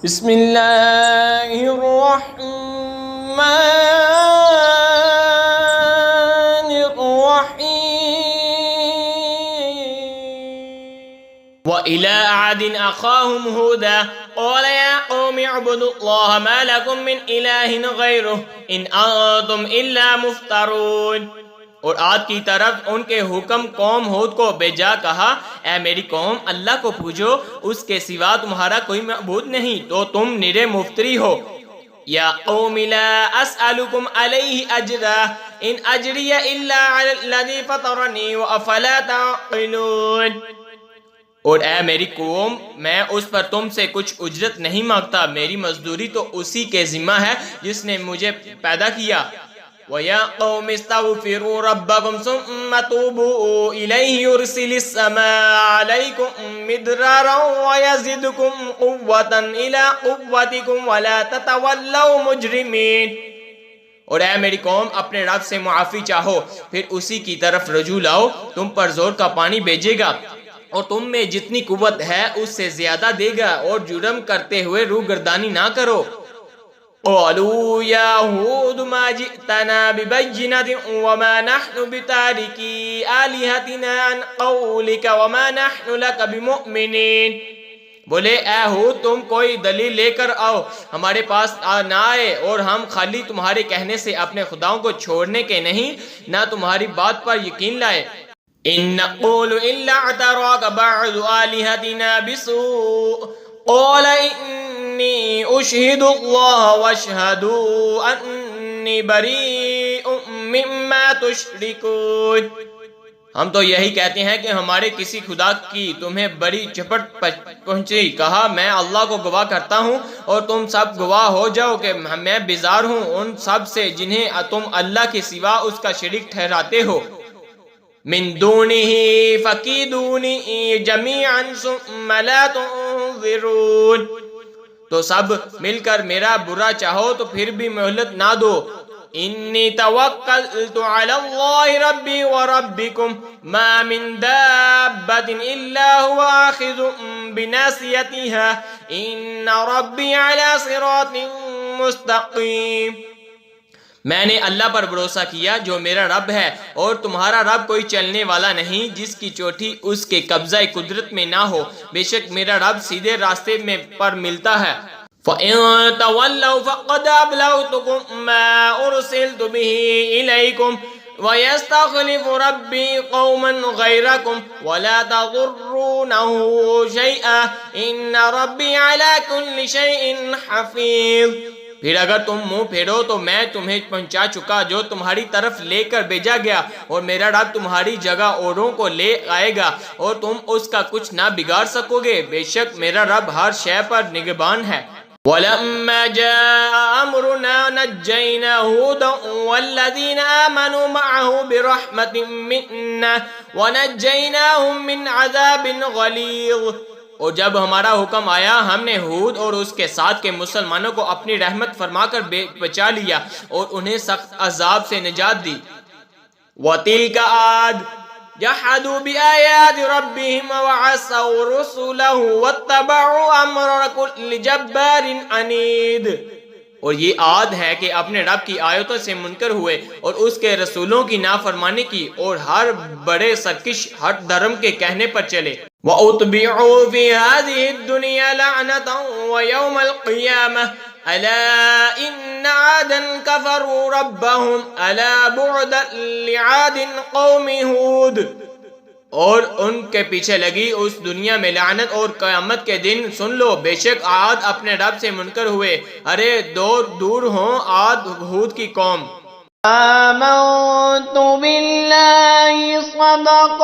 بسم اللہ الرحمن الرحیم وَإِلَىٰ عَادٍ أَخَاهُمْ هُودًا قَالَ يَا قَوْمِ اعْبُدُوا اللَّهَ مَا لَكُم مِّنْ إِلَٰهٍ غَيْرُهُ إِنْ أَنتُمْ إِلَّا مُفْتَرُونَ۔ اور عاد کی طرف ان کے حکم قوم ہود کو بھیجا، کہا اے میری قوم اللہ کو پوجو، اس کے سوا تمہارا کوئی معبود نہیں، تو تم نرے مفتری ہو۔ یا قوم لا اسألکم علیہ اجرا ان اجری الا علی الذی فطرنی وافلا تعقلون۔ اور اے میری قوم میں اس پر تم سے کچھ اجرت نہیں مانگتا، میری مزدوری تو اسی کے ذمہ ہے جس نے مجھے پیدا کیا۔ وَيَا قَوْمِ اسْتَغْفِرُوا رَبَّكُمْ ثُمَّ تُوبُوا إِلَيْهِ يُرْسِلِ السَّمَاءَ عَلَيْكُمْ مِدْرَارًا وَيَزِدْكُمْ قُوَّةً إِلَىٰ قُوَّتِكُمْ وَلَا تَتَوَلَّوْا مُجْرِمِينَ۔ اور اے میری قوم اپنے رب سے معافی چاہو، پھر اسی کی طرف رجوع لاؤ، تم پر زور کا پانی بھیجے گا اور تم میں جتنی قوت ہے اس سے زیادہ دے گا، اور جرم کرتے ہوئے روگردانی نہ کرو۔ قالوا يا هود ما جئتنا ببينة وما نحن بتاركي آلهتنا عن قولك وما نحن لك بمؤمنين۔ بولے اے ہود تم کوئی دلیل لے کر آؤ، ہمارے پاس نہ آئے، اور ہم خالی تمہارے کہنے سے اپنے خداؤں کو چھوڑنے کے نہیں، نہ تمہاری بات پر یقین لائے۔ إن نقول إلا اعتراك بعض آلهتنا بسوء قال إني أشهد الله واشهدوا أني بريء مما تشركون۔ ہم تو یہی کہتے ہیں کہ ہمارے کسی خدا کی تمہیں بڑی چپٹ پہنچی، کہا میں اللہ کو گواہ کرتا ہوں اور تم سب گواہ ہو جاؤ کہ میں بیزار ہوں ان سب سے جنہیں تم اللہ کے سوا اس کا شریک ٹھہراتے ہو۔ من دونه فکیدونی جمیعا ثم لا تنظرون۔ تو سب مل کر میرا برا چاہو تو پھر بھی مہلت نہ دو۔ انی توکلت علی اللہ ربی وربکم ما من دابۃ الا هو آخذ بناصیتها ان ربی علی صراط مستقیم۔ میں نے اللہ پر بھروسہ کیا جو میرا رب ہے، اور تمہارا رب کوئی چلنے والا نہیں جس کی چوٹھی اس کے قبضہ قدرت میں نہ ہو، بے شک میرا رب سیدھے راستے میں پر ملتا ہے۔ فَإِن تَوَلَّوْا فَقَدْ أَبْلَغْتُكُم مَّا أُرْسِلْتُ بِهِ إِلَيْكُمْ وَيَسْتَخْلِفُ رَبِّي قَوْمًا غَيْرَكُمْ وَلَا تَضُرُّونَهُ شَيْئًا إِنَّ رَبِّي عَلَىٰ كُلِّ شَيْءٍ حَفِيظٌ۔ پھر اگر تم منہ پھیرو تو میں تمہیں پہنچا چکا جو تمہاری طرف لے کر بھیجا گیا، اور میرا رب تمہاری جگہ اوروں کو لے آئے گا اور تم اس کا کچھ نہ بگاڑ سکو گے، بے شک میرا رب ہر شے پر نگہبان ہے۔ وَلَمَّا جَاءَ أَمْرُنَا نَجَّيْنَا هُودًا وَالَّذِينَ آمَنُوا مَعَهُ بِرَحْمَةٍ مِّنَّا وَنَجَّيْنَاهُمْ مِنْ عَذَابٍ غَلِيظٍ۔ اور جب ہمارا حکم آیا ہم نے ہود اور اس کے ساتھ کے مسلمانوں کو اپنی رحمت فرما کر بچا لیا اور انہیں سخت عذاب سے نجات دی۔ وَتِلْكَ عَادٌ جَحَدُوا بِآيَاتِ رَبِّهِمْ وَعَصَوْا رُسُلَهُ وَاتَّبَعُوا أَمْرَ كُلِّ جَبَّارٍ عَنِيدٍ۔ اور یہ عاد ہے کہ اپنے رب کی آیتوں سے منکر ہوئے اور اس کے رسولوں کی نافرمانی کی، اور ہر بڑے سرکش ہٹ دھرم کے کہنے پر چلے۔ وَأُتْبِعُوا فِي هَذِهِ الدُّنْيَا لَعْنَةً وَيَوْمَ الْقِيَامَةِ أَلَا إِنَّ عَادًا كَفَرُوا رَبَّهُمْ أَلَا بُعْدًا لِعَادٍ قَوْمِ هُودٍ۔ اور ان کے پیچھے لگی اس دنیا میں لعنت، اور قیامت کے دن سن لو بے شک عاد اپنے رب سے منکر ہوئے، ارے دور ہوں عاد ہود کی قوم۔ آمنت باللہ صدق